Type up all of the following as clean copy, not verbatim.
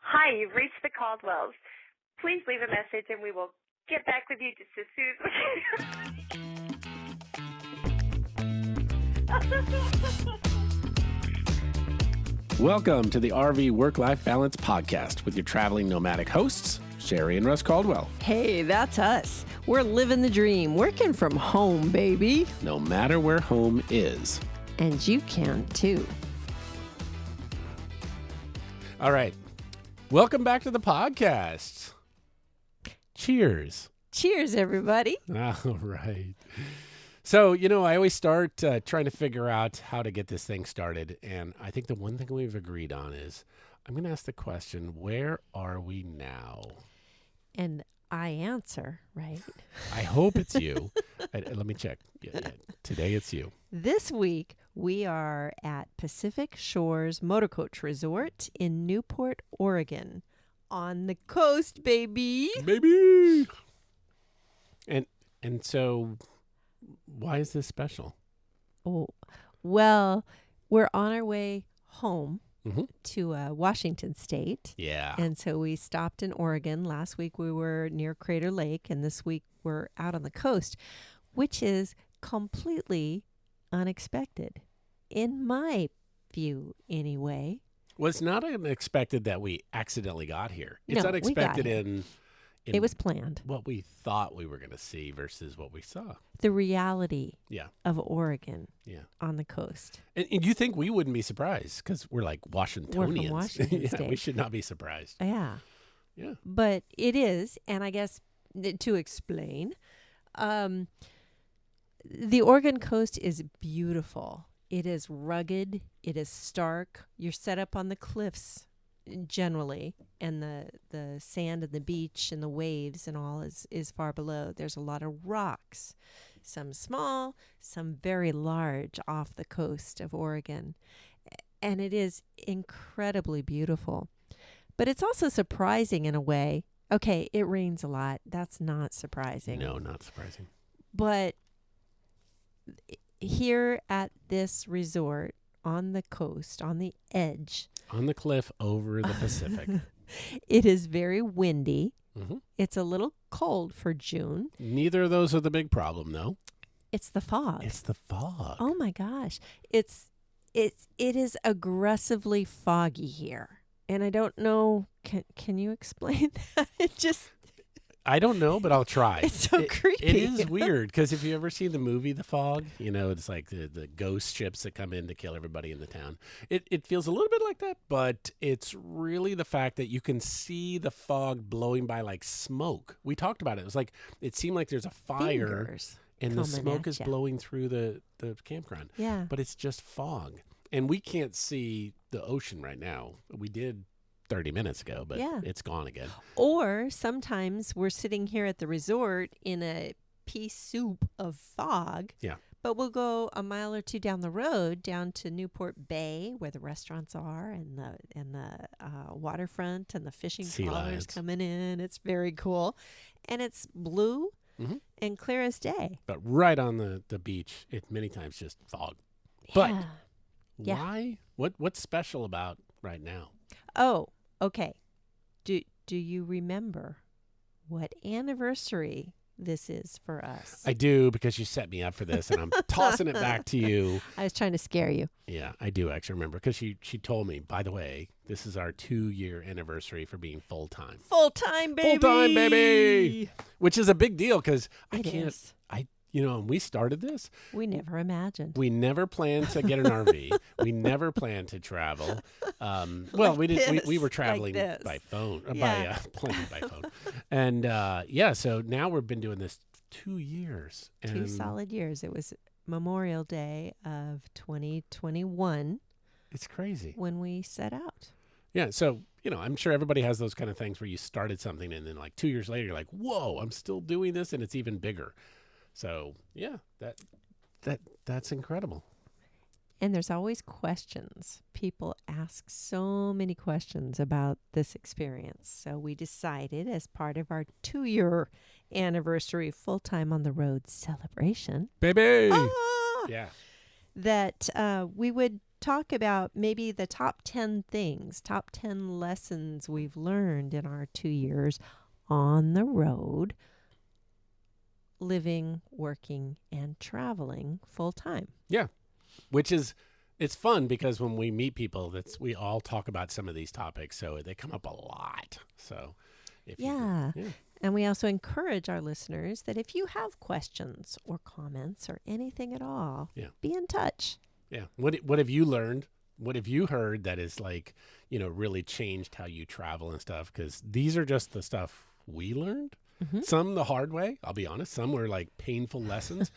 Hi, you've reached the Caldwells. Please leave a message and we will get back with you just as soon as Welcome to the RV Work-Life Balance Podcast with your traveling nomadic hosts, Sherri and Russ Caldwell. Hey, that's us. We're living the dream, working from home, baby. No matter where home is. And you can too. All right. Welcome back to the podcast. Cheers. Cheers, everybody. All right. So, I always start trying to figure out how to get this thing started. And I think the one thing we've agreed on is I'm going to ask the question, where are we now? And I answer, right? I hope it's you. Let me check. Yeah, today it's you. This week, we are at Pacific Shores Motorcoach Resort in Newport, Oregon. On the coast, baby. Baby. And so why is this special? Oh, well, we're on our way home Mm-hmm. to Washington State. Yeah. And so we stopped in Oregon. Last week we were near Crater Lake, and this week we're out on the coast, which is completely unexpected, in my view anyway. Well, it's not unexpected that we accidentally got here. It's No, unexpected we got in it was planned. what we thought we were going to see versus what we saw. The reality Yeah. of Oregon Yeah. on the coast. And you think we wouldn't be surprised because we're like Washingtonians. We're from Washington Yeah, State. we should not be surprised. Yeah. Yeah. But it is, and I guess to explain, the Oregon coast is beautiful. It is rugged. It is stark. You're set up on the cliffs generally, and the sand and the beach and the waves and all is far below. There's a lot of rocks, some small, some very large off the coast of Oregon. And it is incredibly beautiful. But it's also surprising in a way. Okay, it rains a lot. That's not surprising. No, not surprising. But here at this resort on the coast, on the edge, On the cliff over the Pacific. it is very windy. Mm-hmm. It's a little cold for June. Neither of those are the big problem, though. It's the fog. It's the fog. Oh my gosh. It is aggressively foggy here. And I don't know, can you explain that? I don't know, but I'll try. It's so creepy. It is weird because if you ever seen the movie The Fog, it's like the ghost ships that come in to kill everybody in the town. It feels a little bit like that, but it's really the fact that you can see the fog blowing by like smoke. We talked about it. It was like it seemed like there's a fire Fingers and the coming smoke at is ya. blowing through the campground. Yeah. But it's just fog. And we can't see the ocean right now. We did 30 minutes ago, but Yeah. it's gone again. Or sometimes we're sitting here at the resort in a pea soup of fog. Yeah. But we'll go a mile or two down the road, down to Newport Bay, where the restaurants are, and the waterfront, and the fishing Sea trawlers lions. coming in. It's very cool, and it's blue Mhm. and clear as day. But right on the beach, it many times just fog. But Yeah. Yeah. why? What's special about right now? Oh, okay. Do you remember what anniversary this is for us? I do, because you set me up for this, and I'm tossing it back to you. I was trying to scare you. Yeah, I do actually remember, because she told me, by the way, this is our 2-year anniversary for being full-time. Full-time, baby. Full-time, baby! Which is a big deal, because It is. when we started this, We never imagined. we never planned to get an RV. We never planned to travel. Well, we did. We were traveling this. by phone, Yeah. plane by phone, and so now we've been doing this 2 years. 2 solid years. It was Memorial Day of 2021 It's crazy. when we set out. Yeah. So I'm sure everybody has those kind of things where you started something and then like 2 years later you're like, whoa, I'm still doing this, and it's even bigger. So yeah, that's incredible. And there's always questions. People ask so many questions about this experience. So we decided, as part of our 2-year anniversary full-time on the road celebration, Baby. ah, Yeah. that we would talk about maybe the top 10 things, top 10 lessons we've learned in our 2 years on the road, living, working, and traveling full time. Yeah, which is, it's fun because when we meet people, we all talk about some of these topics, so they come up a lot. So, Yeah. And we also encourage our listeners that if you have questions or comments or anything at all, be in touch. Yeah. What have you learned? What have you heard that is like, really changed how you travel and stuff? Because these are just the stuff we learned. Mm-hmm. Some the hard way, I'll be honest. Some were like painful lessons.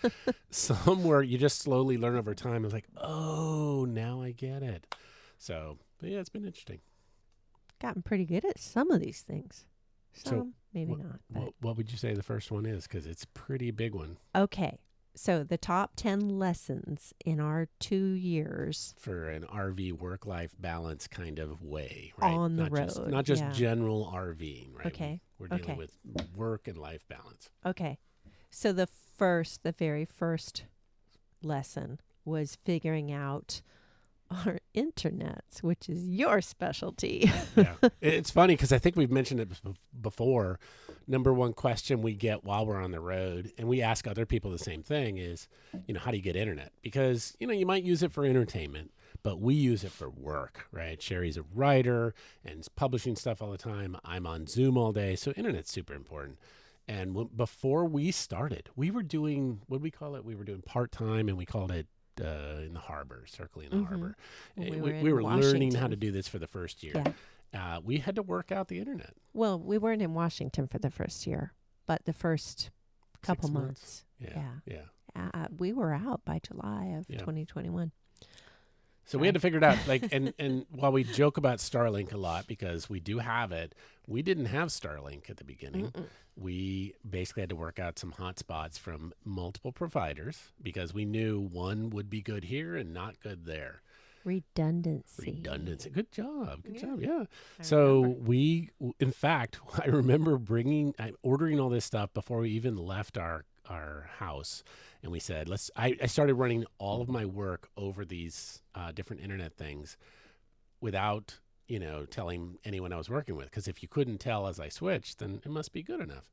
Some were you just slowly learn over time. It's like, oh, now I get it. So, but yeah, it's been interesting. Gotten pretty good at some of these things. Some, maybe not. But. What would you say the first one is? Because it's a pretty big one. Okay. So the top 10 lessons in our 2 years. For an RV work-life balance kind of way, right? On the road. Not just general RVing, right? Okay. We're dealing with work and life balance. Okay. So the very first lesson was figuring out our internets, which is your specialty. Yeah. It's funny because I think we've mentioned it before. Number one question we get while we're on the road, and we ask other people the same thing, is, how do you get internet? Because, you might use it for entertainment, but we use it for work, right? Sherri's a writer and is publishing stuff all the time. I'm on Zoom all day, so internet's super important. And before we started, we were doing, what do we call it? We were doing part-time, and we called it in the harbor, circling the harbor. We were learning how to do this for the first year. Yeah. We had to work out the internet. Well, we weren't in Washington for the first year, but the first couple months. Yeah. We were out by July of 2021. So we had to figure it out. And while we joke about Starlink a lot because we do have it, we didn't have Starlink at the beginning. Mm-mm. We basically had to work out some hotspots from multiple providers because we knew one would be good here and not good there. Redundancy. Good job. Yeah. So in fact, I remember ordering all this stuff before we even left our house. And we said, I started running all of my work over these different internet things without, telling anyone I was working with. Because if you couldn't tell as I switched, then it must be good enough.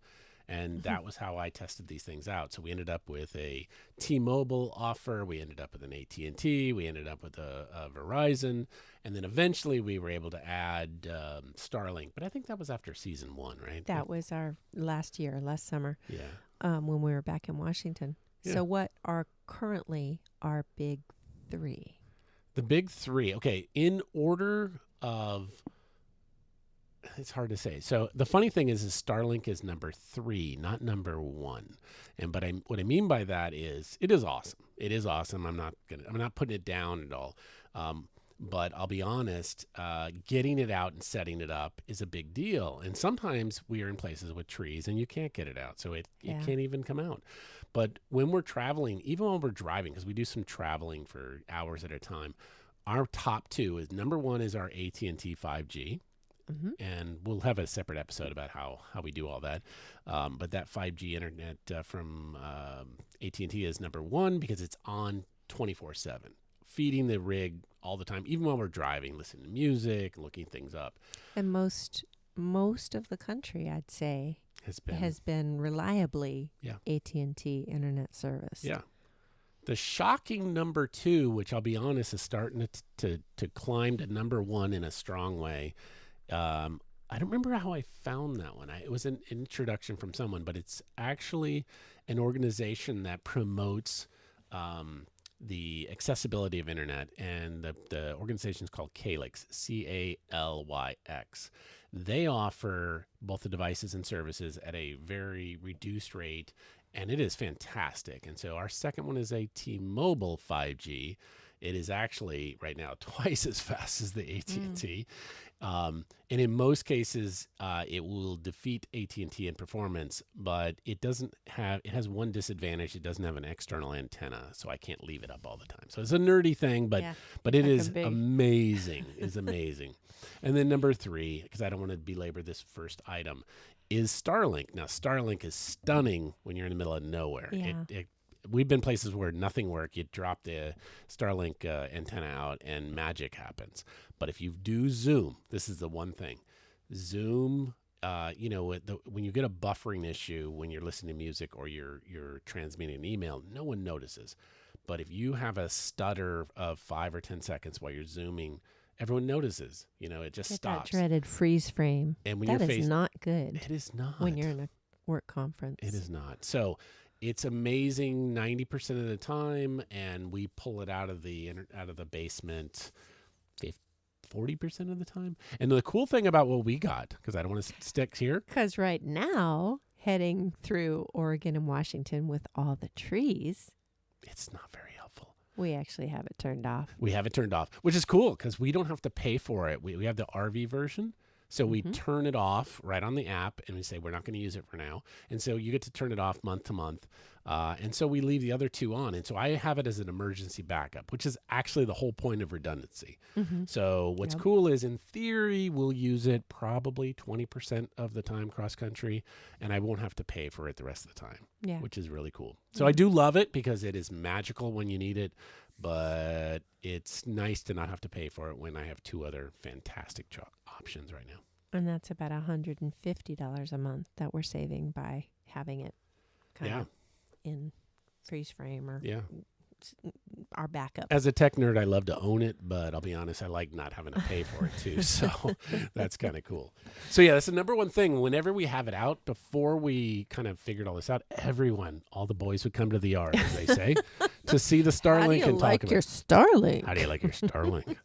And that was how I tested these things out. So we ended up with a T-Mobile offer. We ended up with an AT&T. We ended up with a Verizon. And then eventually we were able to add Starlink. But I think that was after season 1, right? That was our last summer. Yeah. When we were back in Washington. Yeah. So what are currently our big 3? The big 3. Okay. In order of... It's hard to say. So the funny thing is Starlink is number 3, not number 1. But what I mean by that is it is awesome. It is awesome. I'm not putting it down at all. But I'll be honest, getting it out and setting it up is a big deal. And sometimes we are in places with trees and you can't get it out. So it can't even come out. But when we're traveling, even when we're driving, because we do some traveling for hours at a time, our top 2 is number 1 is our AT&T 5G. Mm-hmm. And we'll have a separate episode about how we do all that. But that 5G internet from AT&T is number 1 because it's on 24/7, feeding the rig all the time, even while we're driving, listening to music, looking things up. And most of the country, I'd say, has been reliably AT&T internet service. Yeah. The shocking number 2, which I'll be honest is starting to climb to number 1 in a strong way. I don't remember how I found that one. It was an introduction from someone, but it's actually an organization that promotes the accessibility of internet, and the organization is called Calyx, CALYX. They offer both the devices and services at a very reduced rate, and it is fantastic. And so our second one is a T-Mobile 5G. It is actually right now twice as fast as the AT&T. And in most cases, it will defeat AT&T in performance, but it has one disadvantage. It doesn't have an external antenna, so I can't leave it up all the time. So it's a nerdy thing, but it is amazing. It's amazing. And then number 3, because I don't want to belabor this first item, is Starlink. Now, Starlink is stunning when you're in the middle of nowhere. Yeah. we've been places where nothing worked. You drop the Starlink antenna out and magic happens. But if you do Zoom, this is the one thing. Zoom, when you get a buffering issue when you're listening to music or you're transmitting an email, no one notices. But if you have a stutter of 5 or 10 seconds while you're Zooming, everyone notices. It just stops. That dreaded freeze frame. And when that is not good. It is not. When you're in a work conference. It is not. So it's amazing 90% of the time, and we pull it out of the basement 40% of the time. And the cool thing about what we got, because I don't want to stick here. Because right now, heading through Oregon and Washington with all the trees, it's not very helpful. We actually have it turned off. We have it turned off, which is cool because we don't have to pay for it. We have the RV version. So we turn it off right on the app and we say, we're not going to use it for now. And so you get to turn it off month to month. And so we leave the other two on. And so I have it as an emergency backup, which is actually the whole point of redundancy. So what's cool is, in theory, we'll use it probably 20% of the time cross country, and I won't have to pay for it the rest of the time, which is really cool. So I do love it because it is magical when you need it, but it's nice to not have to pay for it when I have two other fantastic options right now. And that's about $150 a month that we're saving by having it kind of in freeze frame or our backup. As a tech nerd, I love to own it, but I'll be honest, I like not having to pay for it too. So that's kind of cool. So that's the number one thing. Whenever we have it out, before we kind of figured all this out, all the boys would come to the yard, as they say, to see the Starlink and talk about your Starlink? How do you like your Starlink?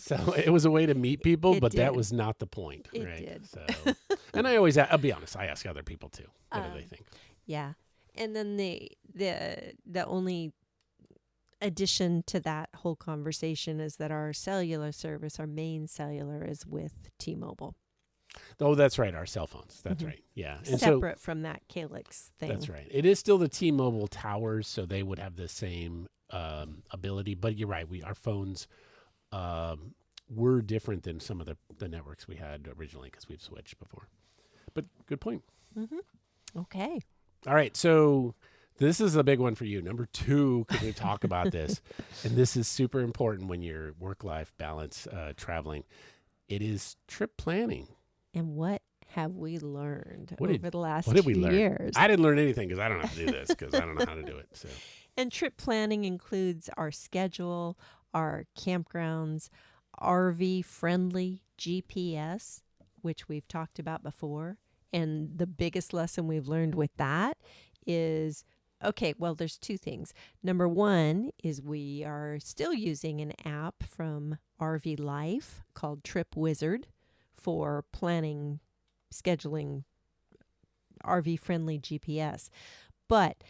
So it was a way to meet people, but that was not the point, it right? Did. So, and I'll be honest, I ask other people too. What do they think? Yeah. And then the only addition to that whole conversation is that our cellular service, our main cellular, is with T-Mobile. Oh, that's right. Our cell phones. That's right. Yeah. And separate from that Calyx thing. That's right. It is still the T-Mobile towers, so they would have the same ability. But you're right. Our phones were different than some of the networks we had originally because we've switched before. But good point. Okay. All right. So this is a big one for you. Number 2, because we talk about this, and this is super important when you're work-life balance traveling. It is trip planning. And what have we learned over the last what did we 2 learn? years? I didn't learn anything because I don't have to do this because I don't know how to do it. So. And trip planning includes our schedule, our campgrounds, RV-friendly GPS, which we've talked about before. And the biggest lesson we've learned with that is, there's 2 things. Number 1 is we are still using an app from RV Life called Trip Wizard for planning, scheduling RV-friendly GPS. But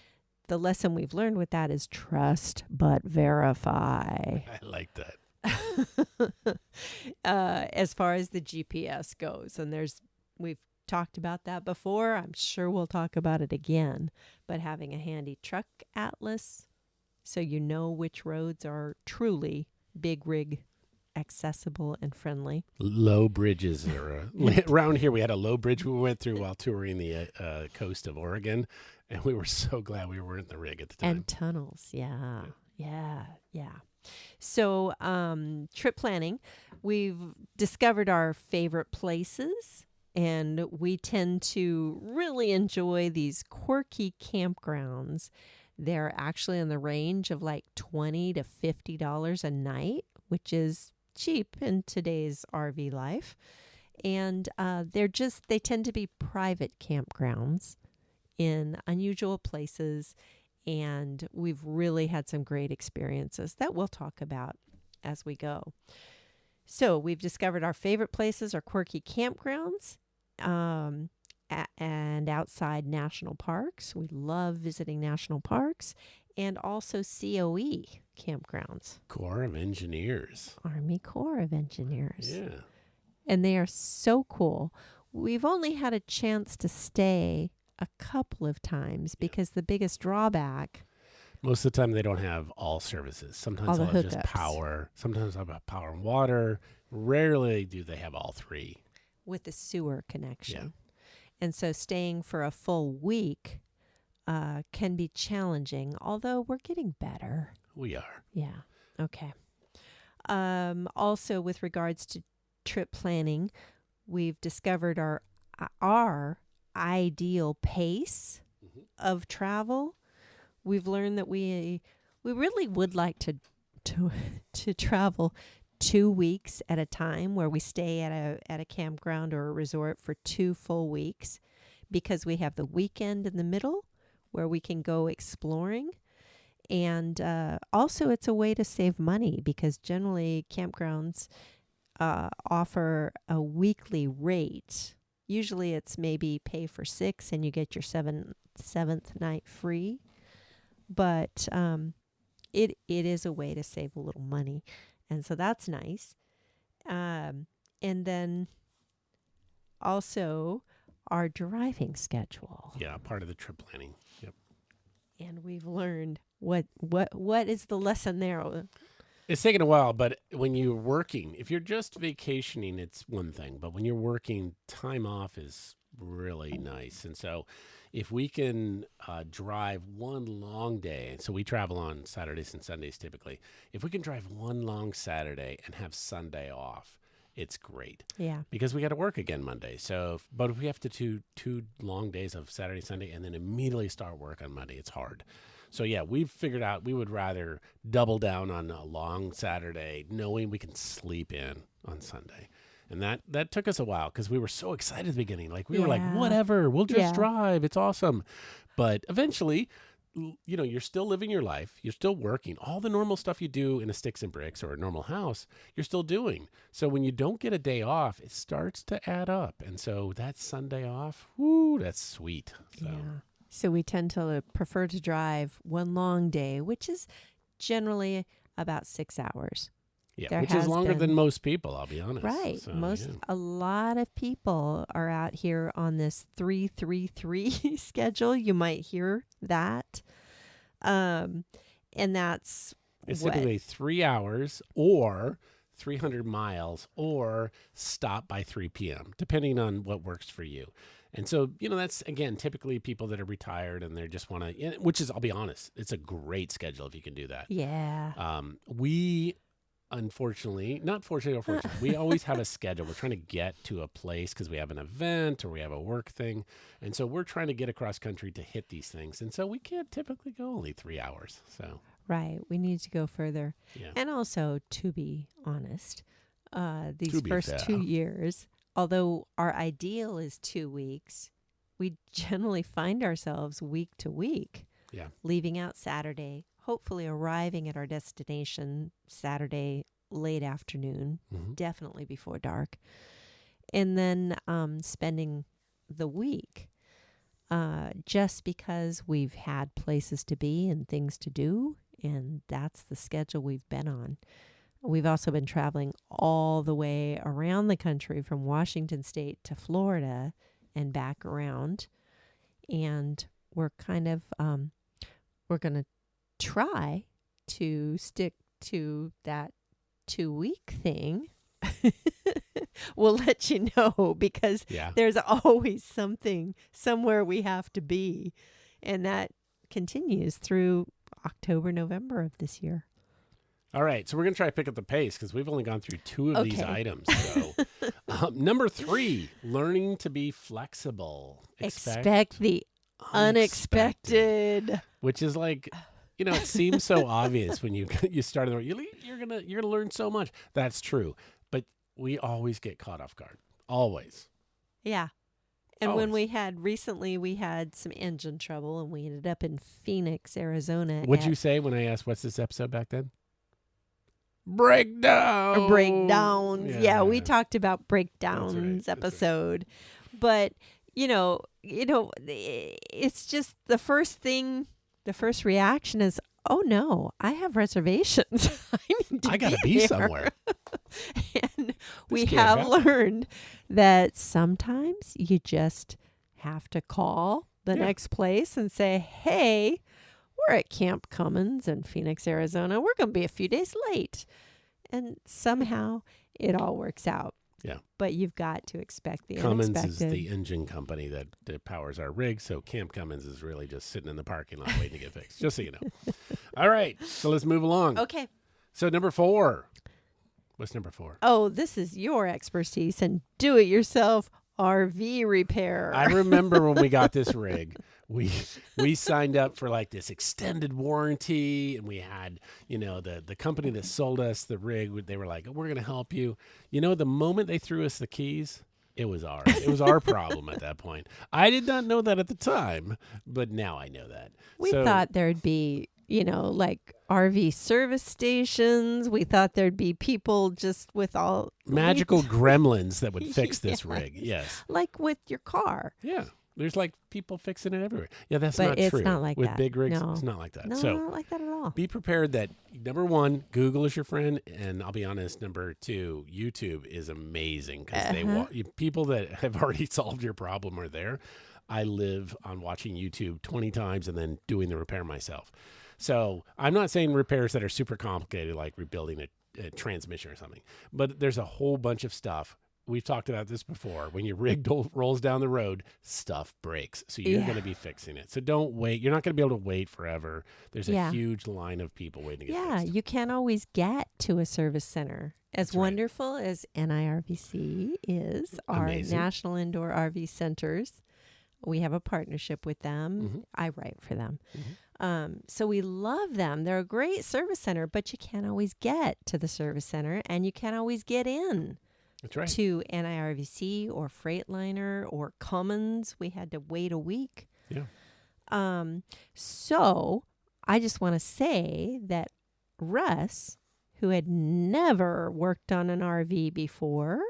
the lesson we've learned with that is trust but verify. I like that. As far as the GPS goes. And we've talked about that before. I'm sure we'll talk about it again. But having a handy truck atlas so you know which roads are truly big rig accessible and friendly. Low bridges are around here. We had a low bridge we went through while touring the coast of Oregon, and we were so glad we weren't in the rig at the time. And tunnels, yeah. So trip planning, we've discovered our favorite places, and we tend to really enjoy these quirky campgrounds. They're actually in the range of like $20 to $50 a night, which is cheap in today's RV life. And they tend to be private campgrounds in unusual places. And we've really had some great experiences that we'll talk about as we go. So we've discovered our favorite places are quirky campgrounds and outside national parks. We love visiting national parks, and also COE campgrounds. Corps of Engineers. Army Corps of Engineers. Yeah. And they are so cool. We've only had a chance to stay a couple of times because the biggest drawback... Most of the time they don't have all services. Sometimes they'll have just power. Sometimes they'll have power and water. Rarely do they have all 3. With the sewer connection. Yeah. And so staying for a full week can be challenging, although we're getting better. We are. Yeah. Okay. Also, with regards to trip planning, we've discovered our ideal pace of travel. We've learned that we really would like to travel 2 weeks at a time, where we stay at a campground or a resort for 2 full weeks, because we have the weekend in the middle where we can go exploring. And also, it's a way to save money, because generally campgrounds offer a weekly rate. Usually it's maybe pay for 6 and you get your seventh night free. But it is a way to save a little money. And so that's nice. And then also our driving schedule. Yeah, part of the trip planning. Yep. And we've learned what is the lesson there? It's taken a while, but when you're working, if you're just vacationing, it's one thing. But when you're working, time off is really nice. And so if we can drive one long day, so we travel on Saturdays and Sundays typically, if we can drive one long Saturday and have Sunday off, it's great. Yeah. Because we got to work again Monday. But if we have to do 2 long days of Saturday, Sunday, and then immediately start work on Monday, it's hard. So yeah, we've figured out we would rather double down on a long Saturday, knowing we can sleep in on Sunday. And that took us a while, because we were so excited at the beginning. Like we were like, whatever, we'll just drive. It's awesome. But eventually, you're still living your life. You're still working. All the normal stuff you do in a sticks and bricks or a normal house, you're still doing. So when you don't get a day off, it starts to add up. And so that Sunday off, whoo, that's sweet. So. Yeah. So we tend to prefer to drive one long day, which is generally about 6 hours. Yeah, which is longer than most people, I'll be honest. Right. So, a lot of people are out here on this 3-3-3 schedule. You might hear that. And that's it's typically 3 hours or 300 miles or stop by 3 p.m., depending on what works for you. And so, that's, again, typically people that are retired and they just want to, which is, I'll be honest, it's a great schedule if you can do that. Yeah. We, unfortunately, not fortunately or fortunately, we always have a schedule. We're trying to get to a place because we have an event or we have a work thing. And so we're trying to get across country to hit these things. And so we can't typically go only 3 hours. So. Right. We need to go further. Yeah. And also, to be honest, these first fair. 2 years, although our ideal is 2 weeks, we generally find ourselves week to week. Yeah. Leaving out Saturday, hopefully arriving at our destination Saturday late afternoon, definitely before dark, and then spending the week just because we've had places to be and things to do, and that's the schedule we've been on. We've also been traveling all the way around the country from Washington State to Florida and back around. And we're kind of, we're going to try to stick to that 2 week thing. We'll let you know, because there's always something somewhere we have to be. And that continues through October, November of this year. All right, so we're going to try to pick up the pace because we've only gone through 2 of these items. So, number 3, learning to be flexible. Expect the unexpected. Which is like, it seems so obvious when you start. You're gonna learn so much. That's true, but we always get caught off guard. Always. Yeah. And when we had some engine trouble, and we ended up in Phoenix, Arizona. What'd you say when I asked what's this episode back then? Breakdowns. Yeah, we talked about breakdowns episode. But, it's just the first reaction is, oh no, I have reservations. I got to be somewhere. And we have learned that sometimes you just have to call the next place and say, hey, we're at Camp Cummins in Phoenix, Arizona. We're going to be a few days late. And somehow it all works out. Yeah. But you've got to expect the Cummins unexpected. is the engine company that powers our rig, so Camp Cummins is really just sitting in the parking lot waiting to get fixed, just so you know. All right, so let's move along. Okay. So number 4. What's number 4? Oh, this is your expertise and do-it-yourself RV repair. I remember when we got this rig, we signed up for like this extended warranty, and we had, the company that sold us the rig, they were like, we're going to help you. The moment they threw us the keys, it was ours. It was our problem at that point. I did not know that at the time, but now I know that. We thought there'd be, like RV service stations. We thought there'd be people just with all magical gremlins that would fix this rig. Yes. Like with your car. Yeah. There's like people fixing it everywhere. Yeah, that's but not it's true. not like with that. big rigs, No. it's not like that. No, So not like that at all. be prepared that, number 1, Google is your friend, and I'll be honest, number 2, YouTube is amazing because people that have already solved your problem are there. I live on watching YouTube 20 times and then doing the repair myself. So I'm not saying repairs that are super complicated, like rebuilding a transmission or something, but there's a whole bunch of stuff. We've talked about this before. When your rig rolls down the road, stuff breaks. So you're going to be fixing it. So don't wait. You're not going to be able to wait forever. There's a huge line of people waiting to get fixed. You can't always get to a service center. As wonderful as NIRVC is, Amazing. Our National Indoor RV Centers, we have a partnership with them. Mm-hmm. I write for them. Mm-hmm. So we love them. They're a great service center, but you can't always get to the service center, and you can't always get in. That's right. To NIRVC or Freightliner or Cummins. We had to wait a week. Yeah. So I just want to say that Russ, who had never worked on an RV before.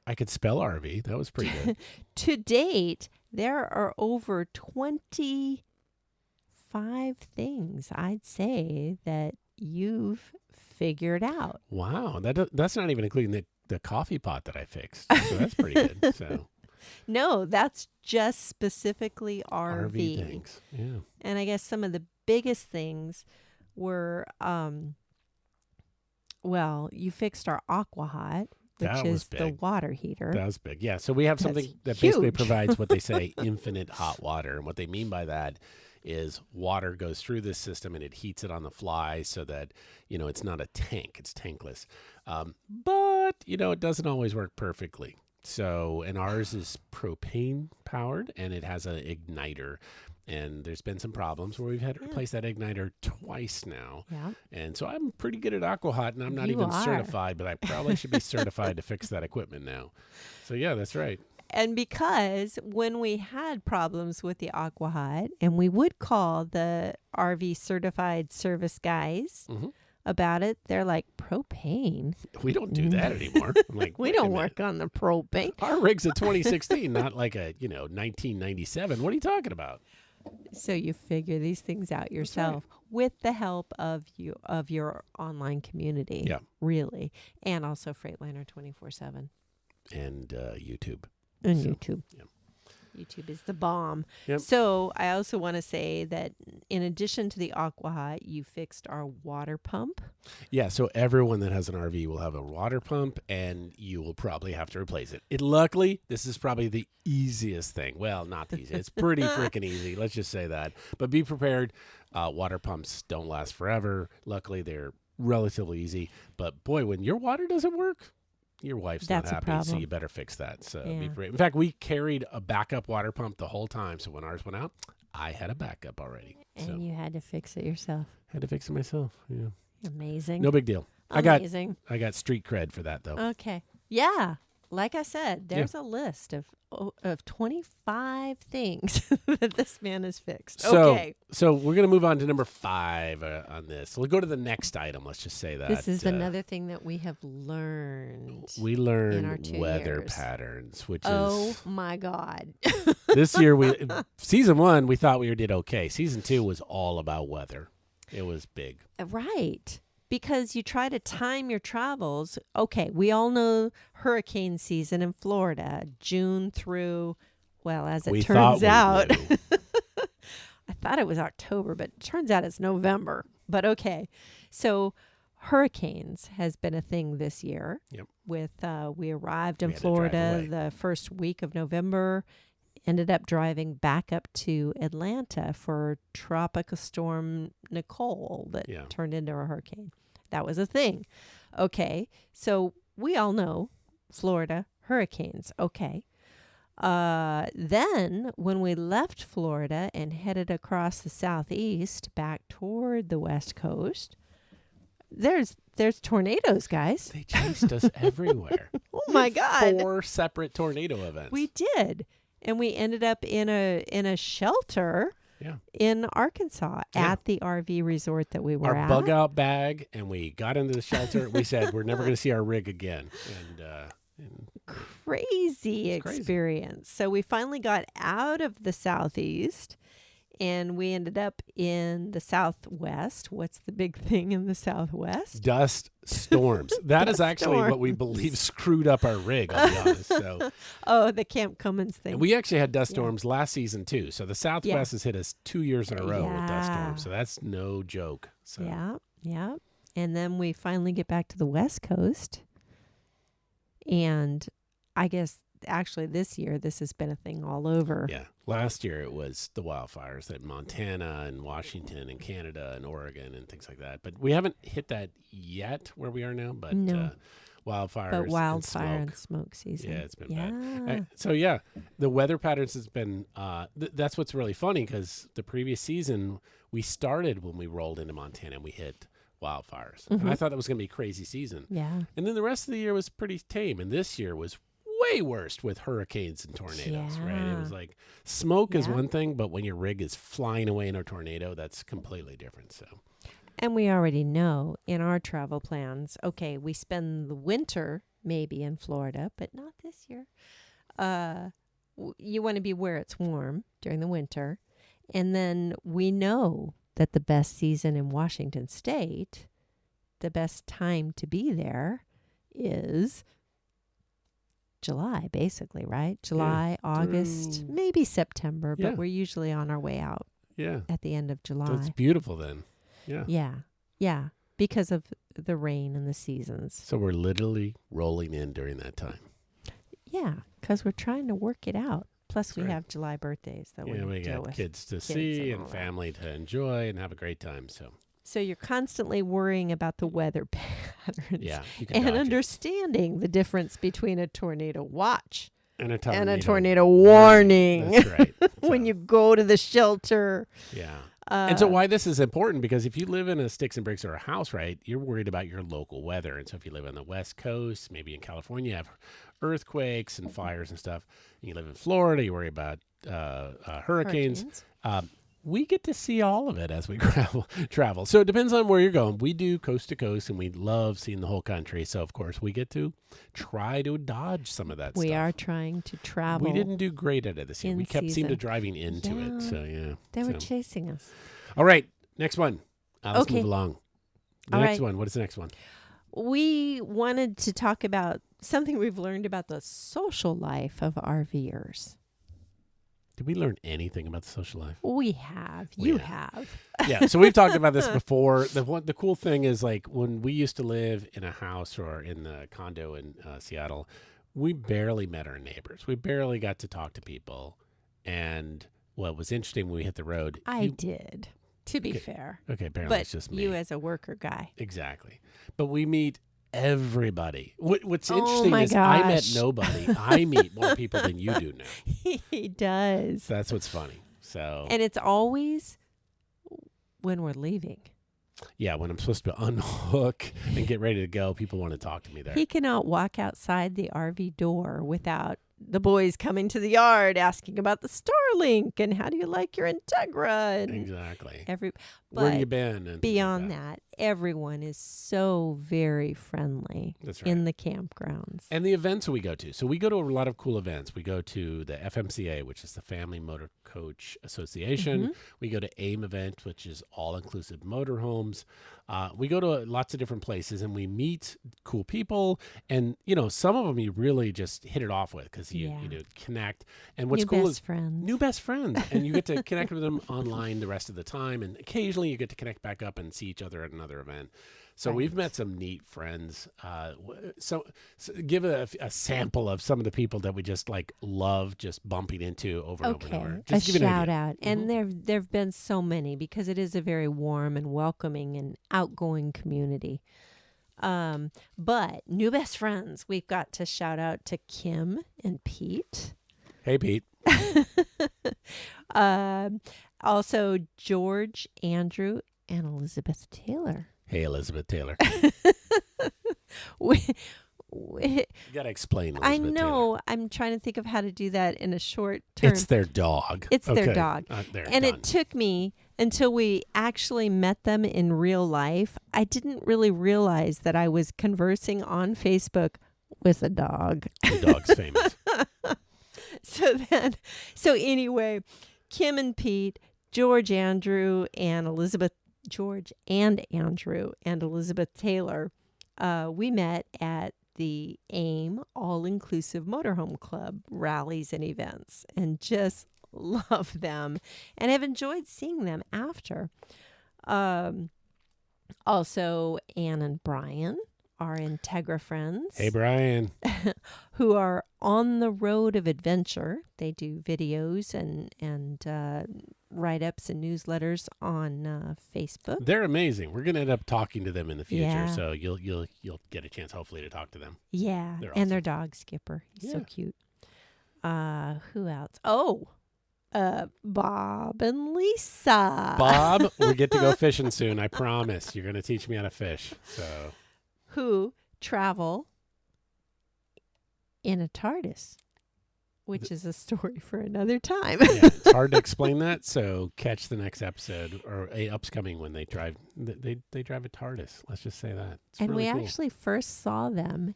I could spell RV. That was pretty good. To date, there are over 25 things, I'd say, that you've figured out. Wow. That's not even including the coffee pot that I fixed. So that's pretty good. So no, that's just specifically RV things. Yeah. And I guess some of the biggest things were, you fixed our Aqua Hot, which is the water heater. That was big. Yeah. So we have something that huge. basically provides what they say infinite hot water. And what they mean by that is water goes through this system and it heats it on the fly so that, it's not a tank, it's tankless. But, it doesn't always work perfectly. So, and ours is propane powered and it has an igniter. And there's been some problems where we've had to replace that igniter twice now. Yeah. And so I'm pretty good at Aqua Hot, and I'm not even certified, but I probably should be certified to fix that equipment now. So, yeah, that's right. And because when we had problems with the Aqua Hot, and we would call the RV certified service guys about it, they're like, propane? We don't do that anymore. I'm like, we don't work on the propane. Our rig's a 2016, not like a 1997. What are you talking about? So you figure these things out yourself with the help of your online community. Yeah. Really. And also Freightliner 24/7. And YouTube. And YouTube. Yeah. YouTube is the bomb. Yep. So I also want to say that in addition to the Aqua Hot, you fixed our water pump. Yeah, so everyone that has an RV will have a water pump, and you will probably have to replace it. Luckily, this is probably the easiest thing. Well, not the easiest. It's pretty freaking easy. Let's just say that. But be prepared. Water pumps don't last forever. Luckily, they're relatively easy. But boy, when your water doesn't work, your wife's That's not a happy, so problem. you better fix that. So Yeah. be great. In fact, we carried a backup water pump the whole time. So when ours went out, I had a backup already. And you had to fix it yourself. Had to fix it myself. Yeah. Amazing. No big deal. Amazing. I got street cred for that though. Okay. Yeah. Like I said, there's a list of 25 things that this man has fixed. Okay. So we're going to move on to number 5 on this. So we'll go to the next item. Let's just say that. This is another thing that we have learned. We in our learned 2 weather years. patterns, which Oh is my God. this year. Season 1, we thought we did okay. Season 2 was all about weather. It was big. Right. Because you try to time your travels. Okay, we all know hurricane season in Florida, June through, well, as it turns out. I thought it was October, but it turns out it's November. But okay. So hurricanes has been a thing this year. Yep. With we arrived in We had to drive Florida away. the first week of November, ended up driving back up to Atlanta for Tropical Storm Nicole that Yeah. turned into a hurricane. That was a thing. Okay, so we all know Florida hurricanes. Okay. Then when we left Florida and headed across the southeast back toward the west coast, there's tornadoes, guys. They chased us everywhere. Oh my God. 4 separate tornado events. We did. And we ended up in a shelter Yeah. in Arkansas Yeah. at the RV resort that we were Our at. bug out bag, and we got into the shelter. We said we're never going to see our rig again. And Crazy It's crazy. experience. So we finally got out of the southeast and we ended up in the southwest. What's the big thing in the southwest? dust storms. That is Dust actually what we believe screwed up our rig, I'll be honest. So Oh, the Camp Cummins thing. and we actually had dust Yeah. storms last season too. So the Southwest has hit us 2 years in a row with dust Yeah. storms. So that's no joke. So Yeah. And then we finally get back to the West Coast. And I guess actually this year, this has been a thing all over. yeah. Last year it was the wildfires at Montana and Washington and Canada and Oregon and things like that. But we haven't hit that yet where we are now. But No. wildfires, But and wildfire smoke. and smoke season. Yeah, it's been yeah. bad. So yeah, the weather patterns has been. That's what's really funny because the previous season we started when we rolled into Montana and we hit wildfires, and I thought it was going to be a crazy season. Yeah. And then the rest of the year was pretty tame, and this year was way worse with hurricanes and tornadoes. Right? It was Yeah. like smoke is Yeah. one thing, but when your rig is flying away in a tornado, that's completely different. So And we already know in our travel plans, okay, we spend the winter maybe in Florida, but not this year. You want to be where it's warm during the winter. And then we know that the best season in Washington State, the best time to be there is July, basically, right? July, August, Through- maybe September, but Yeah. we're usually on our way out yeah, at the end of July. that's beautiful then. Yeah. Yeah, because of the rain and the seasons. So we're literally rolling in during that time. Yeah, because we're trying to work it out. Plus, That's we right. have July birthdays that Yeah, we we deal got with. kids to kids see and and all that. family to enjoy and have a great time. So you're constantly worrying about the weather patterns yeah, you can and dodge it. understanding the difference between a tornado watch and and a tornado warning That's right. when So, you go to the shelter. yeah. And so Uh, why this is important, because if you live in a sticks and bricks or a house, right, you're worried about your local weather. And so if you live on the West Coast, maybe in California, you have earthquakes and fires and stuff. You live in Florida, you worry about hurricanes. We get to see all of it as we travel. So it depends on where you're going. We do coast to coast, and we love seeing the whole country. So, of course, we get to try to dodge some of that stuff. We are trying to travel. We didn't do great at it this year. in We kept seemed to season. driving into Yeah. it. So, yeah. They were So- chasing us. all right. Next one. Let's Okay. move along. The All next right. one. What is the next one? We wanted to talk about something we've learned about the social life of RVers. Did we learn anything about the social life? We have. We You have. have. Yeah. So we've talked about this before. The cool thing is, like, when we used to live in a house or in the condo in Seattle, we barely met our neighbors. We barely got to talk to people. And what was interesting when we hit the road, I did, to be fair. okay, apparently But it's just me. you as a worker guy. Exactly. But we meet everybody. What's Oh interesting my is I met gosh. nobody. I meet more people than you do now. He does. So that's what's funny. So And it's always when we're leaving. yeah, when I'm supposed to unhook and get ready to go, people want to talk to me there. He cannot walk outside the RV door without the boys coming to the yard asking about the Starlink and how do you like your Integra and Exactly. but Where you been? And things like beyond that, everyone is so very friendly That's right. in the campgrounds. And the events we go to. So we go to a lot of cool events. We go to the FMCA, which is the Family Motor Coach Association. Mhm. We go to AIM event, which is all-inclusive motorhomes. We go to lots of different places, and we meet cool people. And, you know, some of them you really just hit it off with because you know, connect. And what's New cool best is friends. new best friends. And you get to connect with them online the rest of the time. And occasionally you get to connect back up and see each other at another event. So we've met some neat friends. So give a sample of some of the people that we just like love just bumping into over and over and over. Just a give shout an out. And there've been so many because it is a very warm and welcoming and outgoing community. But new best friends, we've got to shout out to Kim and Pete. Hey, Pete. Also George, Andrew, and Elizabeth Taylor. Hey, Elizabeth Taylor. we You got to explain Elizabeth I know. Taylor. I'm trying to think of how to do that in a short term. It's their dog. It's their dog. And it took me until we actually met them in real life. I didn't really realize that I was conversing on Facebook with a dog. The dog's famous. So anyway, Kim and Pete, George, Andrew, and Elizabeth Taylor, we met at the AIM All-Inclusive Motorhome Club rallies and events and just love them and have enjoyed seeing them after. Also, Ann and Brian are Integra friends. Hey, Brian. Who are on the road of adventure. They do videos and write-ups and newsletters on Facebook. They're amazing. We're going to end up talking to them in the future, Yeah. so you'll get a chance hopefully to talk to them. Yeah, They're and awesome. their dog Skipper. He's so Yeah. cute. Who else? Oh, Bob and Lisa. Bob, we get to go fishing soon. I promise. You're going to teach me how to fish. So Who travel in a TARDIS, which is a story for another time. yeah, it's hard to explain that. So catch the next episode or a upcoming when they drive. They drive a TARDIS. Let's just say that. It's And really we cool. actually first saw them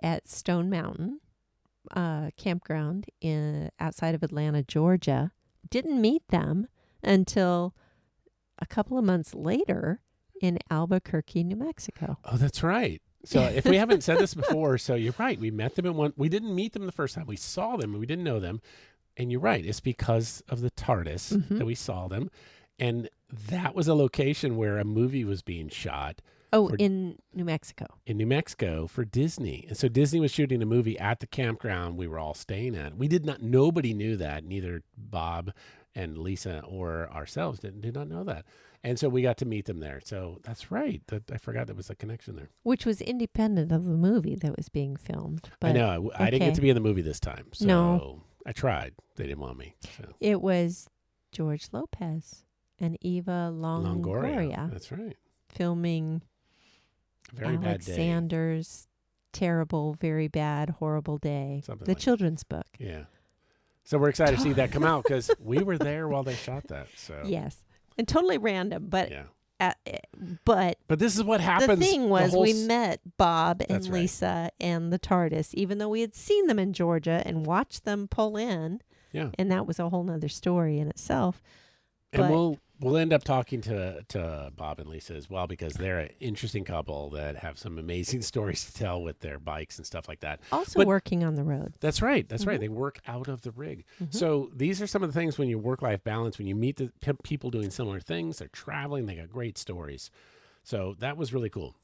at Stone Mountain campground outside of Atlanta, Georgia. Didn't meet them until a couple of months later in Albuquerque, New Mexico. Oh, that's right. So if we haven't said this before, so you're right. We met them in one. We didn't meet them the first time. We saw them and we didn't know them. And you're right. It's because of the TARDIS that we saw them. And that was a location where a movie was being shot. Oh, in New Mexico. In New Mexico for Disney. And so Disney was shooting a movie at the campground we were all staying at. Nobody knew that. Neither Bob and Lisa or ourselves did not know that. And so we got to meet them there. So that's right. I forgot there was a connection there. Which was independent of the movie that was being filmed. But I know. I didn't get to be in the movie this time. So No. I tried. They didn't want me. So. It was George Lopez and Eva Longoria That's right. filming Very bad day. Alexander's terrible, very bad, horrible day. Something The like children's book. Yeah. So we're excited to see that come out because we were there while they shot that. So Yes. And totally random, but yeah. but But this is what happens. the thing was whole we met Bob and That's right. Lisa and the TARDIS, even though we had seen them in Georgia and watched them pull in. Yeah. And that was a whole nother story in itself. And But- we'll end up talking to Bob and Lisa as well because they're an interesting couple that have some amazing stories to tell with their bikes and stuff like that. Also But- working on the road. That's right. That's right. They work out of the rig. So these are some of the things when you work-life balance, when you meet the people doing similar things, they're traveling, they got great stories. So that was really cool.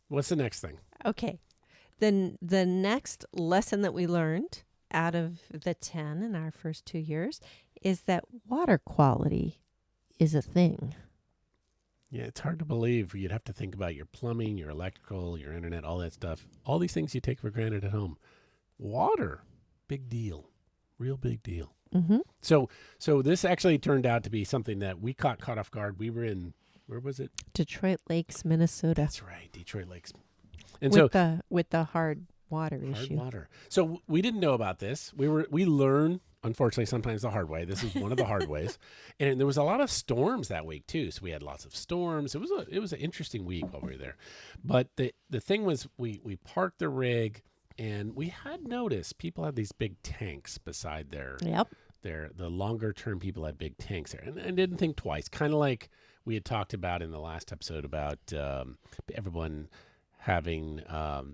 What's the next thing? Okay. Then the next lesson that we learned out of the 10 in our first 2 years is that water quality is a thing. Yeah, it's hard to believe. You'd have to think about your plumbing, your electrical, your internet, all that stuff. All these things you take for granted at home. Water, big deal. Real big deal. Mm-hmm. So this actually turned out to be something that we caught off guard. We were in, where was it? Detroit Lakes, Minnesota. That's right, Detroit Lakes. And with the hard water hard issue. water. So we didn't know about this. We learn, unfortunately, sometimes the hard way. This is one of the hard ways. And there was a lot of storms that week too. So we had lots of storms. It was an interesting week while we were there. But the thing was we parked the rig and we had noticed people had these big tanks beside Yep. the longer term people had big tanks there. And I didn't think twice. Kind of like we had talked about in the last episode about everyone having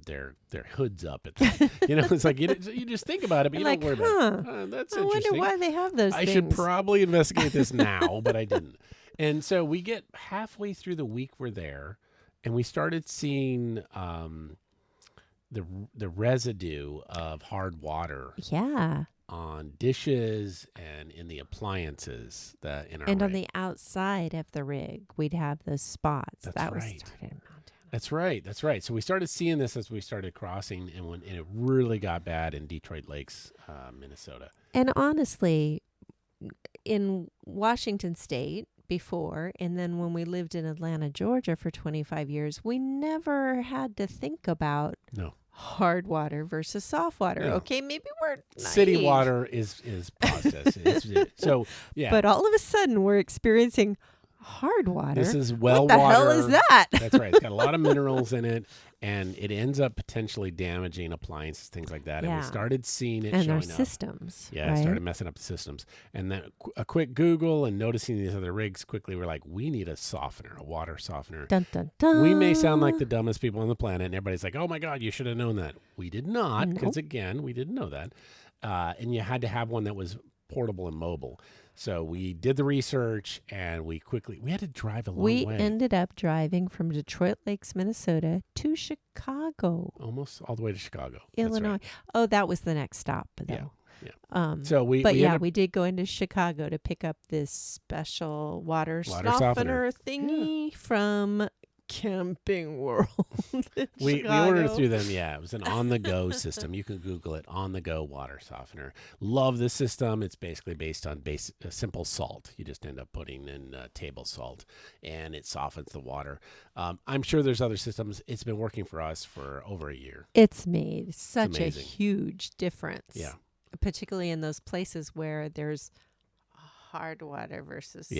their hoods up. It's like you just think about it, but you Like, don't worry about it. That's I interesting. wonder why they have those I things. should probably investigate this now, but I didn't. And so we get halfway through the week we're there, and we started seeing the residue of hard water Yeah. on dishes and in the appliances that in our And on rig. the outside of the rig, we'd have those spots. That's that was right. started in Montana. That's right. That's right. So we started seeing this as we started crossing, and it really got bad in Detroit Lakes, Minnesota. And honestly, in Washington State before, and then when we lived in Atlanta, Georgia for 25 years, we never had to think about No. hard water versus soft water. No. Okay, maybe we're City naive. water is processed. So yeah. But all of a sudden, we're experiencing hard water. This is well what the water. hell is that? That's right. It's got a lot of minerals in it, and it ends up potentially damaging appliances, things like that. And we Yeah. started seeing it And showing our up. systems. Yeah, right? it started messing up the systems. And then a quick Google and noticing these other rigs quickly, we're like, we need a softener, a water softener. Dun, dun, dun. We may sound like the dumbest people on the planet, and everybody's like, oh my God, you should have known that. We did not, because again, we didn't know that. And you had to have one that was portable and mobile. So we did the research, and we had to drive a long way. We ended up driving from Detroit Lakes, Minnesota to Chicago, Almost all the way to Chicago. Illinois. That's Oh, that was the next stop, though. Yeah. So we ended we did go into Chicago to pick up this special water softener thingy from Camping World. We ordered through them. Yeah, it was an on-the-go system. You can Google it. On-the-go water softener. Love this system. It's basically based on simple salt. You just end up putting in table salt, and it softens the water. I'm sure there's other systems. It's been working for us for over a year. It's made such a amazing. huge difference. Yeah. Particularly in those places where there's hard water versus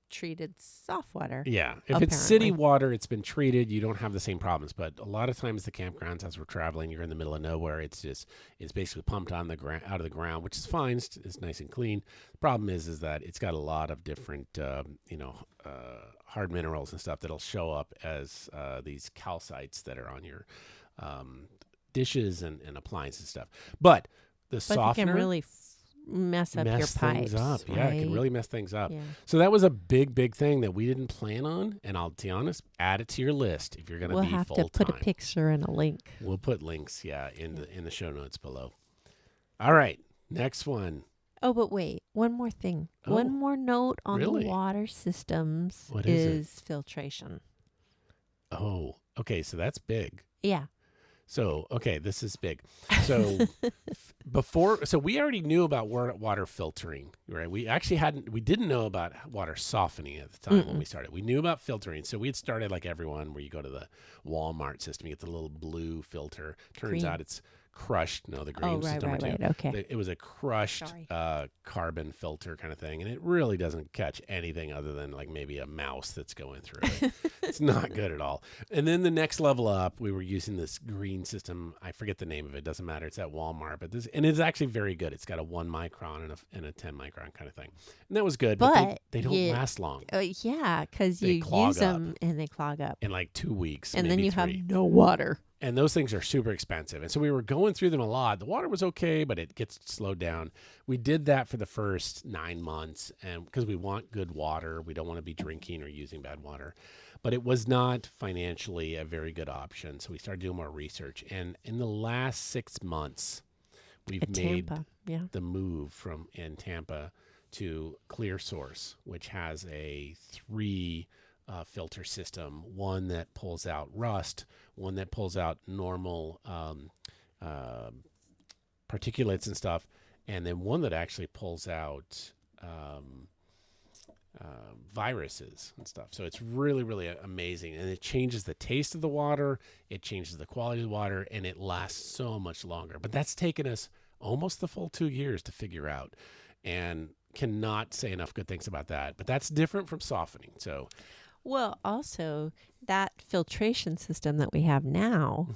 treated soft water. Yeah. If it's city water, it's been treated. You don't have the same problems. But a lot of times the campgrounds, as we're traveling, you're in the middle of nowhere. It's basically pumped on the out of the ground, which is fine. It's nice and clean. The problem is that it's got a lot of different, hard minerals and stuff that'll show up as these calcites that are on your dishes and appliances and stuff. But the softener it can really mess up your pipes. Things up. Right? Yeah, it can really mess things up. Yeah. So that was a big thing that we didn't plan on. And I'll be honest, add it to your list if you're going to be full-time. We'll have to put a picture and a link. We'll put links, in the show notes below. All right, next one. Oh, but wait, one more thing. One more note on really? the water systems What is filtration. Oh, okay, so that's big. Yeah. So, okay, this is big. So we already knew about water filtering, right? We didn't know about water softening at the time when we started. We knew about filtering. So we had started like everyone where you go to the Walmart system, you get the little blue filter. Turns out it's crushed. No, the green was number two. Right. Okay. It was a crushed carbon filter kind of thing, and it really doesn't catch anything other than like maybe a mouse that's going through it. It's not good at all. And then the next level up, we were using this green system. I forget the name of it. Doesn't matter. It's at Walmart, but it's actually very good. It's got a 1 micron and a 10 micron kind of thing, and that was good. But they don't last long. Yeah, because you use them and they clog up in like 2 weeks, and then you 3. have no water. And those things are super expensive. And so we were going through them a lot. The water was okay, but it gets slowed down. We did that for the first 9 months, and because we want good water. We don't want to be drinking or using bad water. But it was not financially a very good option. So we started doing more research. And in the last 6 months, we've made the move from in Tampa to Clear Source, which has a 3 filter system, one that pulls out rust, one that pulls out normal particulates and stuff, and then one that actually pulls out viruses and stuff. So it's really, really amazing, and it changes the taste of the water, it changes the quality of the water, and it lasts so much longer. But that's taken us almost the full 2 years to figure out, and cannot say enough good things about that. But that's different from softening. So well, also that filtration system that we have now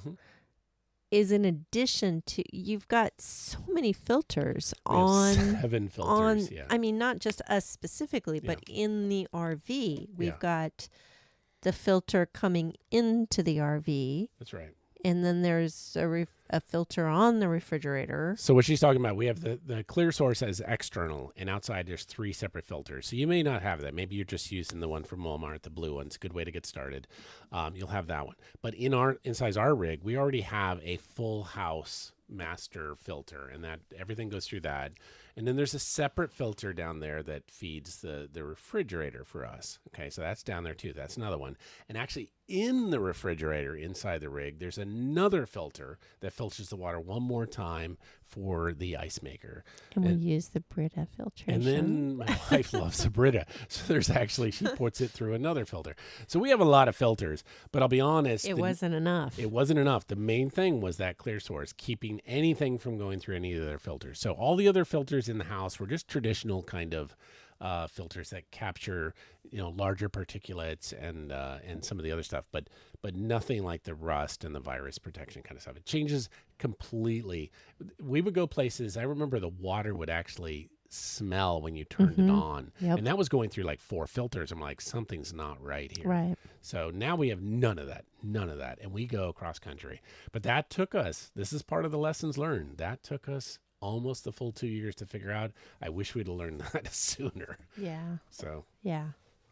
is in addition to, you've got so many filters on 7 filters. I mean, not just us specifically, but in the RV, we've got the filter coming into the RV. That's right. And then there's a filter on the refrigerator. So what she's talking about, we have the clear source as external, and outside there's 3 separate filters. So you may not have that. Maybe you're just using the one from Walmart, the blue one. It's a good way to get started. You'll have that one. But inside our rig, we already have a full house master filter, and that everything goes through that. And then there's a separate filter down there that feeds the refrigerator for us. Okay, so that's down there too. That's another one. And actually in the refrigerator inside the rig, there's another filter that filters the water one more time for the ice maker. And we use the Brita filtration. And then my wife loves the Brita. So there's actually, she puts it through another filter. So we have a lot of filters, but I'll be honest. It wasn't enough. It wasn't enough. The main thing was that clear source, keeping anything from going through any of the other filters. So all the other filters in the house were just traditional kind of filters that capture, larger particulates and some of the other stuff, but nothing like the rust and the virus protection kind of stuff. It changes completely. We would go places. I remember the water would actually smell when you turned it on, and that was going through like 4 filters. I'm like, something's not right here. Right. So now we have none of that, and we go cross country. But that took us. This is part of the lessons learned. That took us almost the full 2 years to figure out. I wish we'd have learned that sooner. Yeah. So. Yeah.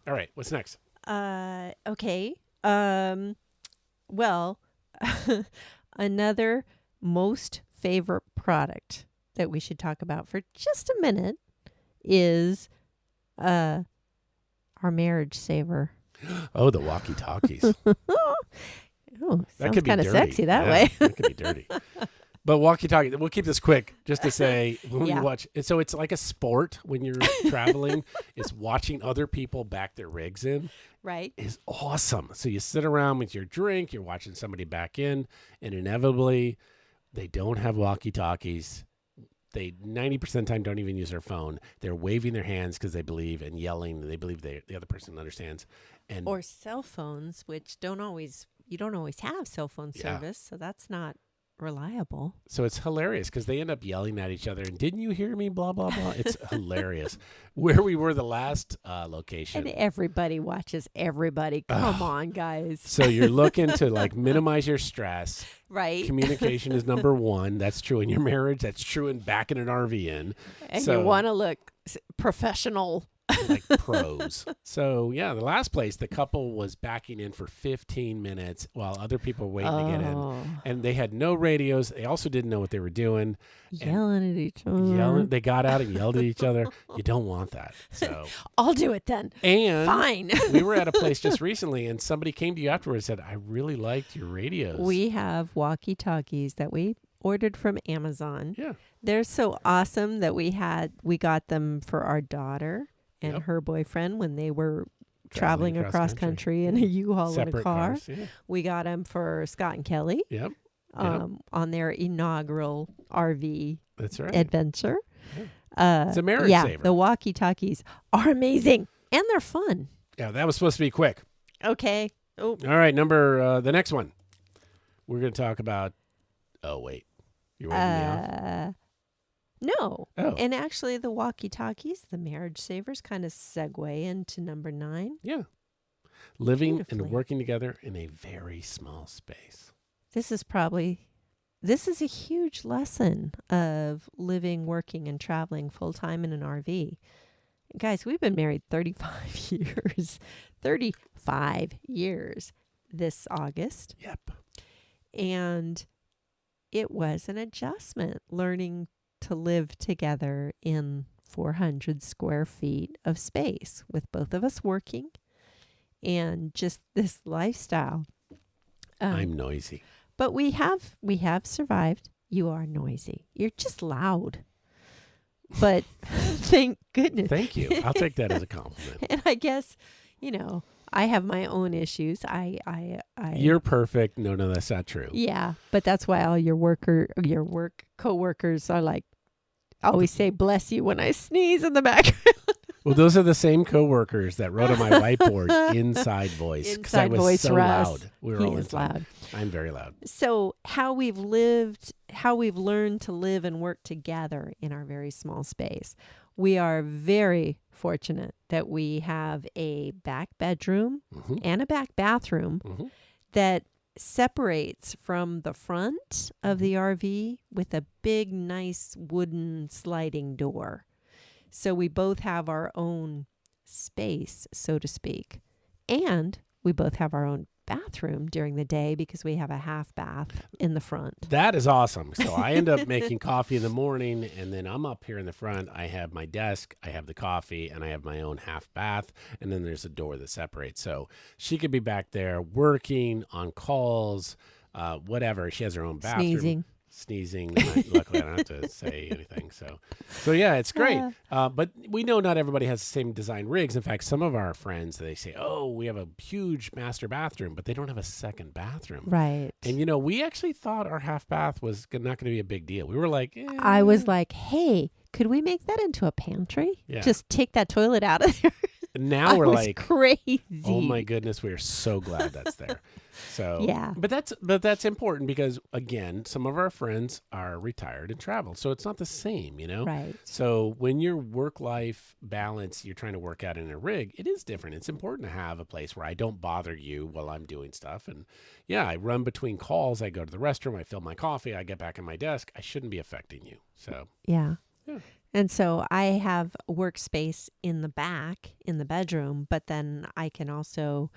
All right. What's next? Okay. Well, another most favorite product that we should talk about for just a minute is our marriage saver. Oh, the walkie-talkies. Oh, sounds kind of sexy that way. That could be dirty. But walkie-talkie, we'll keep this quick just to say when we watch. So it's like a sport when you're traveling. It's watching other people back their rigs in. Right. Is awesome. So you sit around with your drink, you're watching somebody back in, and inevitably they don't have walkie-talkies. They 90% of the time don't even use their phone. They're waving their hands because they believe and yelling. And they believe the other person understands. Or cell phones, which you don't always have cell phone service, so that's not reliable. So it's hilarious because they end up yelling at each other. And didn't you hear me? Blah, blah, blah. It's hilarious. Where we were the last location. And everybody watches everybody. Come on, guys. So you're looking to minimize your stress. Right. Communication is number 1. That's true in your marriage. That's true in back in an RV. And you want to look professional. Like pros. So yeah, the last place, the couple was backing in for 15 minutes while other people were waiting to get in, and they had no radios. They also didn't know what they were doing. Yelling at each other. They got out and yelled at each other. You don't want that. So I'll do it then. And fine. We were at a place just recently, and somebody came to you afterwards and said, "I really liked your radios." We have walkie-talkies that we ordered from Amazon. Yeah, they're so awesome that we got them for our daughter and her boyfriend when they were traveling across country in a U-Haul in a car. Cars, yeah. We got them for Scott and Kelly. Yep. On their inaugural RV adventure. Yeah. It's a marriage saver. The walkie-talkies are amazing and they're fun. Yeah, that was supposed to be quick. Okay. Oh. All right, the next one. We're going to talk about. Oh wait, you're waving me off. No. Oh. And actually the walkie-talkies, the marriage savers, kind of segue into number 9. Yeah. Living and working together in a very small space. This is a huge lesson of living, working, and traveling full-time in an RV. Guys, we've been married 35 years. 35 years this August. Yep. And it was an adjustment learning to live together in 400 square feet of space with both of us working and just this lifestyle. I'm noisy. But we have survived. You are noisy. You're just loud. But thank goodness. Thank you. I'll take that as a compliment. And I guess, I have my own issues. You're perfect. No, that's not true. Yeah, but that's why all your work coworkers are like, always say bless you when I sneeze in the background. Well, those are the same coworkers that wrote on my whiteboard inside voice because I was so Russ. loud. We were all is loud. I'm very loud. So how we've learned to live and work together in our very small space. We are very fortunate that we have a back bedroom and a back bathroom that separates from the front of the RV with a big, nice wooden sliding door. So we both have our own space, so to speak. And we both have our own bathroom during the day because we have a half bath in the front. That is awesome. So I end up making coffee in the morning, and then I'm up here in the front. I have my desk, I have the coffee, and I have my own half bath, and then there's a door that separates. So she could be back there working on calls, whatever. She has her own bathroom. Sneezing. Luckily, I don't have to say anything. So yeah, it's great. But we know not everybody has the same design rigs. In fact, some of our friends, they say, "Oh, we have a huge master bathroom," but they don't have a second bathroom. Right. And we actually thought our half bath was not going to be a big deal. We were like, I was like, "Hey, could we make that into a pantry? Yeah. Just take that toilet out of there." And now we're like, crazy. Oh my goodness, we are so glad that's there. So yeah, but that's important because again, some of our friends are retired and travel, so it's not the same, Right. So when your work-life balance you're trying to work out in a rig, it is different. It's important to have a place where I don't bother you while I'm doing stuff. And yeah, I run between calls. I go to the restroom. I fill my coffee. I get back at my desk. I shouldn't be affecting you. So yeah. Yeah. And so I have workspace in the back in the bedroom, but then I can also,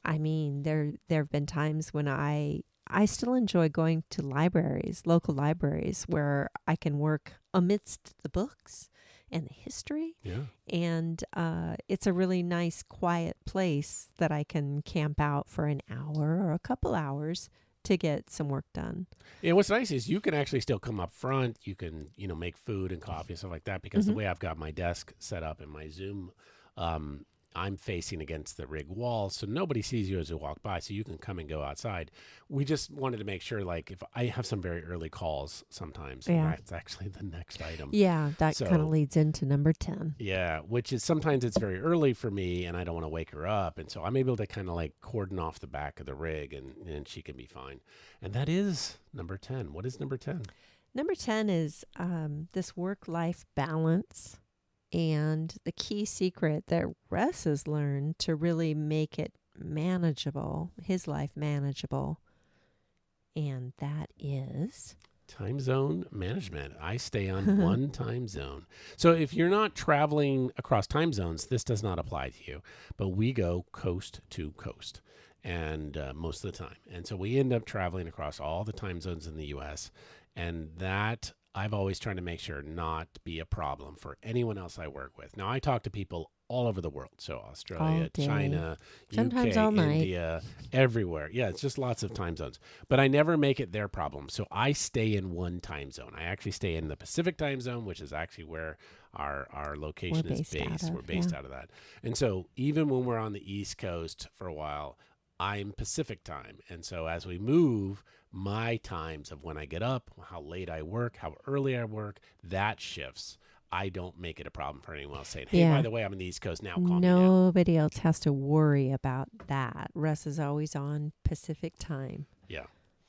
there have been times when I still enjoy going to local libraries where I can work amidst the books and the history. Yeah. And it's a really nice, quiet place that I can camp out for an hour or a couple hours to get some work done. Yeah, what's nice is you can actually still come up front. You can, make food and coffee and stuff like that because the way I've got my desk set up in my Zoom, I'm facing against the rig wall, so nobody sees you as you walk by, so you can come and go outside. We just wanted to make sure, like, if I have some very early calls sometimes, and that's actually the next item. Yeah, that kind of leads into number 10. Yeah, which is sometimes it's very early for me, and I don't want to wake her up, and so I'm able to kind of like cordon off the back of the rig, and she can be fine. And that is number 10. What is number 10? Number 10 is this work-life balance. And the key secret that Russ has learned to really make it manageable, his life manageable, and that is time zone management. I stay on one time zone. So if you're not traveling across time zones, this does not apply to you. But we go coast to coast, and most of the time. And so we end up traveling across all the time zones in the U.S., and that I've always tried to make sure not be a problem for anyone else I work with. Now, I talk to people all over the world. So Australia, China, sometimes UK, all night. India, everywhere. Yeah, it's just lots of time zones. But I never make it their problem. So I stay in one time zone. I actually stay in the Pacific time zone, which is actually where our location is based. We're based out of that. And so even when we're on the East Coast for a while, I'm Pacific time. And so as we move, my times of when I get up, how late I work, how early I work, that shifts. I don't make it a problem for anyone else saying, hey, by the way, I'm in the East Coast now. Call me now. Nobody else has to worry about that. Russ is always on Pacific time. Yeah.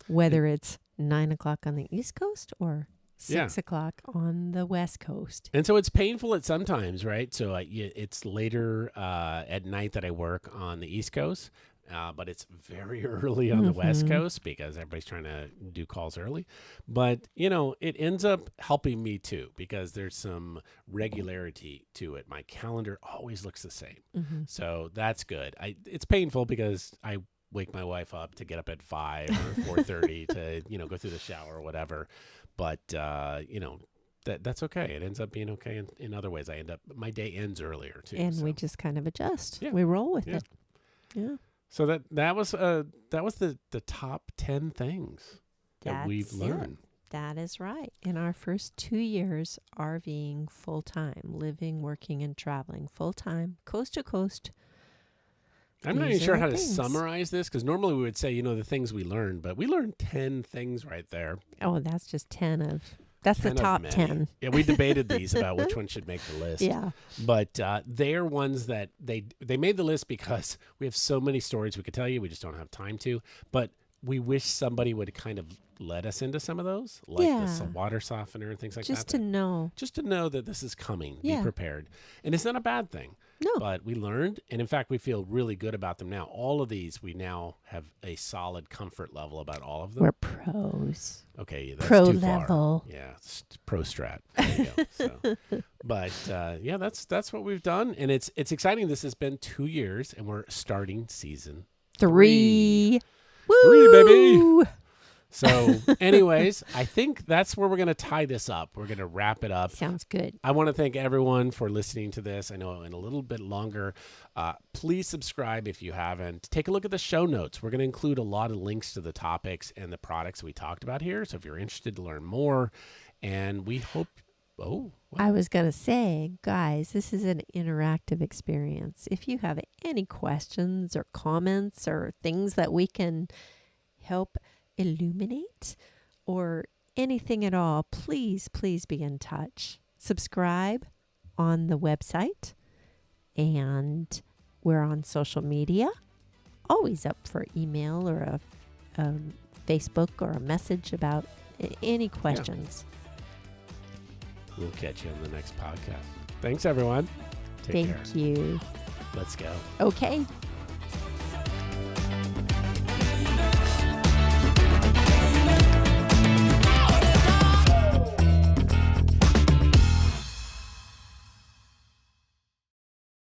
Whether it's 9 o'clock on the East Coast or 6 o'clock on the West Coast. And so it's painful at sometimes, right? So it's later at night that I work on the East Coast. But it's very early on the West Coast because everybody's trying to do calls early. But, it ends up helping me too because there's some regularity to it. My calendar always looks the same. So that's good. It's painful because I wake my wife up to get up at 5 or 4:30 to, go through the shower or whatever. But, that's okay. It ends up being okay in other ways. My day ends earlier too. And we just kind of adjust. Yeah. We roll with it. Yeah. So that was the top 10 things that we've learned. That is right. In our first 2 years RVing full time, living, working, and traveling full time, coast to coast. I'm not even sure how to summarize this because normally we would say, the things we learned, but we learned 10 things right there. Oh, that's just 10 of. That's the top 10. Yeah, we debated these about which one should make the list. Yeah. But they're ones that they made the list because we have so many stories we could tell you. We just don't have time to. But we wish somebody would kind of let us into some of those, like the water softener and things like that. Just to know. Just to know that this is coming. Be prepared. And it's not a bad thing. No. But we learned, and in fact, we feel really good about them now. All of these, we now have a solid comfort level about all of them. We're pros. Okay, that's Pro too level. far. Yeah, it's pro strat. There you go. So, but yeah, that's what we've done, and it's exciting. This has been 2 years, and we're starting season 3. Woo! 3, baby. So, anyways, I think that's where we're going to tie this up. We're going to wrap it up. Sounds good. I want to thank everyone for listening to this. I know in a little bit longer. Please subscribe if you haven't. Take a look at the show notes. We're going to include a lot of links to the topics and the products we talked about here. So if you're interested to learn more, and we hope. Oh, what? I was going to say, guys, this is an interactive experience. If you have any questions or comments or things that we can help illuminate or anything at all, please be in touch. Subscribe on the website, and we're on social media. Always up for email or a Facebook or a message about any questions. We'll catch you on the next podcast. Thanks, everyone. Take care. Thank you. Let's go. Okay.